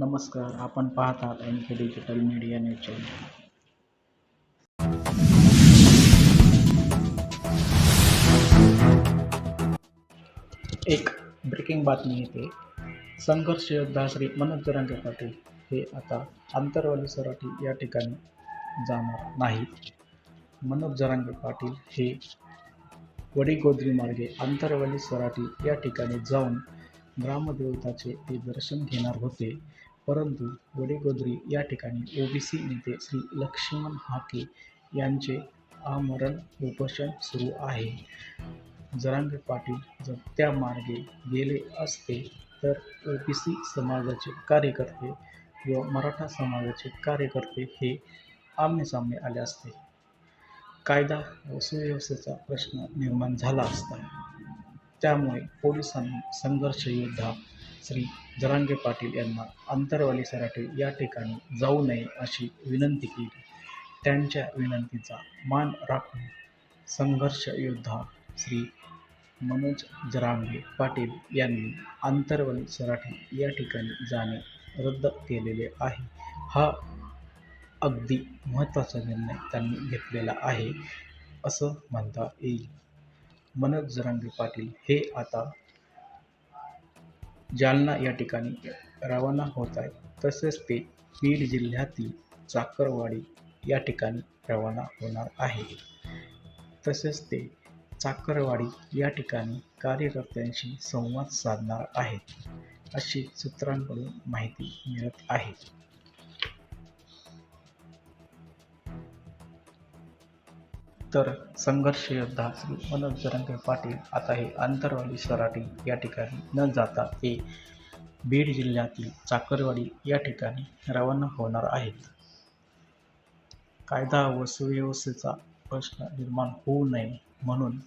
नमस्कार, आपण पाहत आहात NK digital media news channel. एक ब्रेकिंग बातमी येते. संघर्ष योद्धा श्री मनोज जरांगे पाटील हे आता आंतरवाली सराटी या ठिकाणी जाणार नाहीत. मनोज जरांगे पाटील हे वडीगोद्री मार्गे आंतरवाली सराटी या ठिकाणी जाऊन ग्रामदेवताचे ते दर्शन घेणार होते, परंतु वडीगोद्री या ठिकाणी ओबीसी नेते श्री लक्ष्मण हाके यांचे आमरण उपोषण सुरू आहे. जरांगे पाटील जर त्या मार्गे गेले असते तर ओबीसी समाजाचे कार्यकर्ते व मराठा समाजाचे कार्यकर्ते हे आमनेसामने आले असते. कायदा व सुव्यवस्थेचा प्रश्न निर्माण झाला असता. त्यामुळे पोलिसांनी संघर्ष योद्धा श्री जरांगे पाटील यांना आंतरवाली सराटी या ठिकाणी जाऊ नये अशी विनंती केली. त्यांच्या विनंतीचा मान राखून संघर्ष योद्धा श्री मनोज जरांगे पाटील यांनी आंतरवाली सराटी या ठिकाणी जाणे रद्द केलेले आहे. हा अगदी महत्त्वाचा निर्णय त्यांनी घेतलेला आहे असं म्हणता येईल. मनोज जरांगे पाटील हे आता जालना या ठिकाणी रवाना होत आहेत. तसेच ते बीड जिल्ह्यातील चाकरवाडी या ठिकाणी रवाना होणार आहे. तसेच ते चाकरवाडी या ठिकाणी कार्यकर्त्यांशी संवाद साधणार आहेत अशी सूत्रांकडून माहिती मिळत आहे. तर संघर्ष योद्धा श्री मनोज जरांगे पाटील आता हे आंतरवाली सराटी या ठिकाणी न जाता ते बीड जिल्ह्यातील चाकरवाडी या ठिकाणी रवाना होणार आहेत. कायदा व सुव्यवस्थेचा प्रश्न निर्माण होऊ नये म्हणून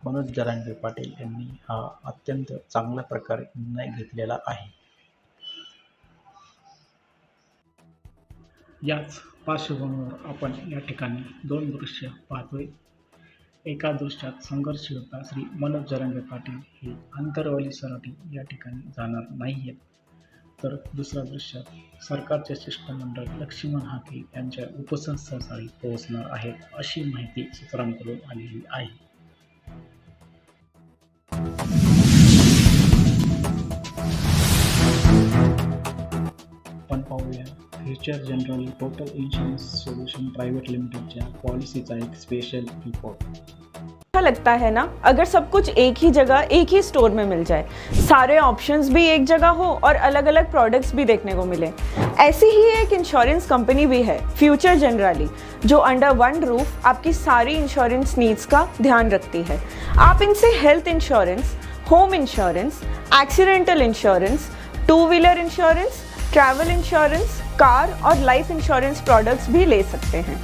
मनोज जरांगे पाटील यांनी हा अत्यंत चांगल्या प्रकारे निर्णय घेतलेला आहे. याच पार्श्वभूमीवर आपण या ठिकाणी दोन दृश्य पाहतोय. एका दृश्यात संघर्ष योद्धा श्री मनोज जरांगे पाटील हे आंतरवाली सराटी या ठिकाणी जाणार नाही आहेत, तर दुसऱ्या दृश्यात सरकारचे शिष्टमंडळ लक्ष्मण हाके यांच्या उपसंस्थास्थळी पोहोचणार आहेत अशी माहिती सूत्रांकडून आलेली आहे. आपण पाहूया future general total insurance solution private लिमिटेडच्या पॉलिसीचा एक स्पेशल रिपोर्ट. अच्छा लगता है ना अगर सब कुछ एक ही जगह एक ही स्टोर में मिल जाए, सारे ऑप्शंस भी एक जगह हो और अलग अलग प्रोडक्ट्स भी देखने को मिले. ऐसी ही एक इंश्योरेंस कंपनी भी है फ्यूचर जनरली, जो अंडर वन रूफ आपकी सारी इंश्योरेंस नीड्स का ध्यान रखती है. आप इनसे health insurance, home insurance, accidental insurance, two wheeler insurance, travel insurance, car और लाइफ इंश्योरेंस प्रोडक्ट्स भी ले सकते हैं.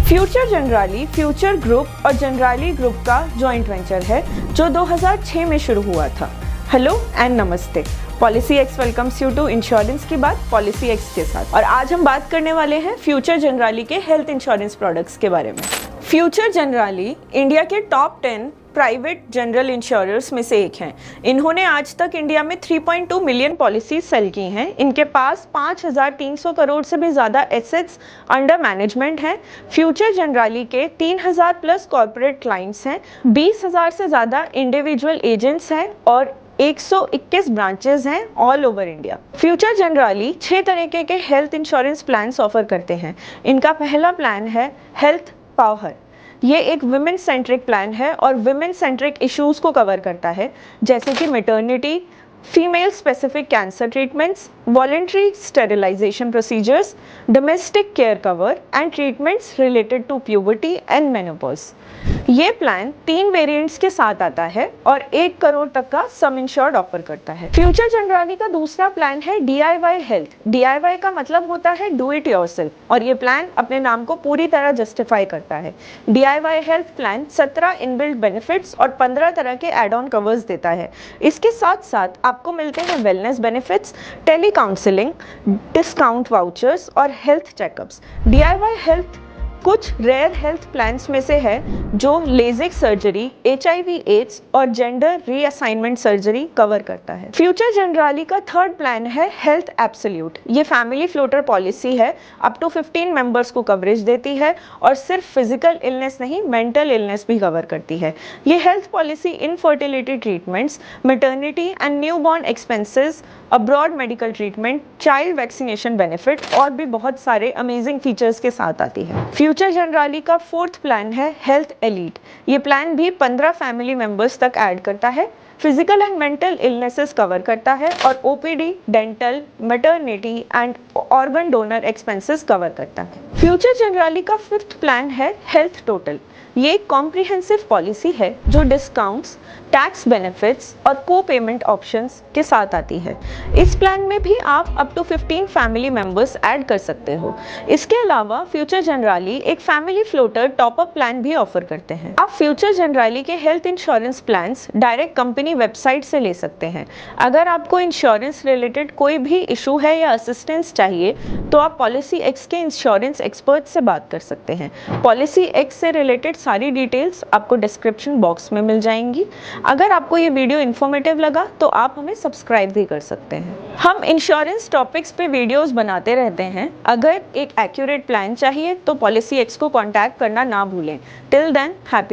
फ्यूचर जनरली फ्यूचर ग्रुप और जनरली ग्रुप का जॉइंट वेंचर है जो 2006 में शुरू हुआ था. हेलो एंड नमस्ते. Policy X welcomes you to insurance की बात पॉलिसी एक्स के साथ. और आज हम बात करने वाले हैं फ्यूचर जनरली के हेल्थ इंश्योरेंस प्रोडक्ट्स के बारे में. फ्यूचर जनरली इंडिया के टॉप 10 प्राइवेट जनरल इंश्योरर्स में से एक हैं. इन्होंने आज तक इंडिया में 3.2 मिलियन पॉलिसीज सेल की हैं. इनके पास 5,300 करोड़ से भी ज़्यादा एसेट्स अंडर मैनेजमेंट हैं. फ्यूचर जनरली के 3,000 प्लस कॉर्पोरेट क्लाइंट्स हैं, 20,000 से ज़्यादा इंडिविजुअल एजेंट्स हैं और 121 ब्रांचेस हैं all over India. Future generally 6 तरीके के हेल्थ इंश्योरेंस प्लान्स ऑफर करते हैं. इनका पहला प्लान है हेल्थ पावर. ये एक विमेन सेंट्रिक प्लान है और विमेन सेंट्रिक इश्यूज़ को कवर करता है, जैसे कि maternity, female specific cancer treatments, voluntary sterilisation procedures, domestic care cover and treatments related to puberty and menopause. ये प्लान 3 वेरिएंट्स के साथ आता है और 1 करोड़ तक का सम इंश्योर्ड ऑफर करता है. फ्यूचर जनरली का दूसरा प्लान है DIY हेल्थ. DIY का मतलब होता है डू इट योरसेल्फ और ये प्लान अपने नाम को पूरी तरह जस्टिफाई करता है. DIY health plan 17 inbuilt benefits और 15 तरह के एड ऑन कवर्स देता है. इसके साथ साथ आपको मिलते हैं wellness benefits, tele counselling, discount vouchers और हेल्थ चेकअप्स. DIY हेल्थ कुछ रेयर हेल्थ प्लान्स में से है जो लेजिक सर्जरी, HIV/AIDS और जेंडर रीअसाइनमेंट सर्जरी कवर करता है। फ्यूचर जनरली का थर्ड प्लान है हेल्थ एब्सोल्यूट। ये फैमिली फ्लोटर पॉलिसी है, अप टू 15 मेंबर्स को कवरेज देती है और सिर्फ फिजिकल इलनेस नहीं, मेंटल इलनेस भी कवर करती है। ये health policy infertility treatments, maternity and newborn expenses, abroad medical treatment, child vaccination benefit और भी बहुत सारे अमेजिंग फीचर्स के साथ आती है। फ्यूचर जनरली का फोर्थ प्लान है हेल्थ एलीट। ये प्लान भी 15 फैमिली मेंबर्स तक ऐड करता है, physical and mental illnesses cover करता है और OPD, dental, maternity and organ donor expenses cover करता है। फ्यूचर जनरली का फिफ्थ प्लान है हेल्थ टोटल। ये एक कॉम्प्रिहेंसिव पॉलिसी है जो डिस्काउंट्स, टैक्स बेनिफिट्स और को पेमेंट ऑप्शंस के साथ आती है। इस प्लान में भी आप up to 15 family members add कर सकते हो। इसके अलावा फ्यूचर जनरली एक family floater top up plan भी ऑफर करते हैं। आप फ्यूचर जनरली के health insurance plans direct company website से ले सकते हैं। अगर आपको इंश्योरेंस रिलेटेड कोई भी इशू है या असिस्टेंस चाहिए तो आप पॉलिसी एक्स के इंश्योरेंस एक्सपर्ट से बात कर सकते हैं। पॉलिसी एक्स से रिलेटेड सारी डिटेल्स आपको डिस्क्रिप्शन बॉक्स में मिल जाएंगी। अगर आपको ये वीडियो इन्फॉर्मेटिव लगा तो आप हमें सब्सक्राइब भी कर सकते हैं। हम इंश्योरेंस टॉपिक्स पे वीडियोस बनाते रहते हैं। अगर एक एक्यूरेट प्लान चाहिए तो पॉलिसी एक्स को कांटेक्ट करना ना भूलें। Till then, happy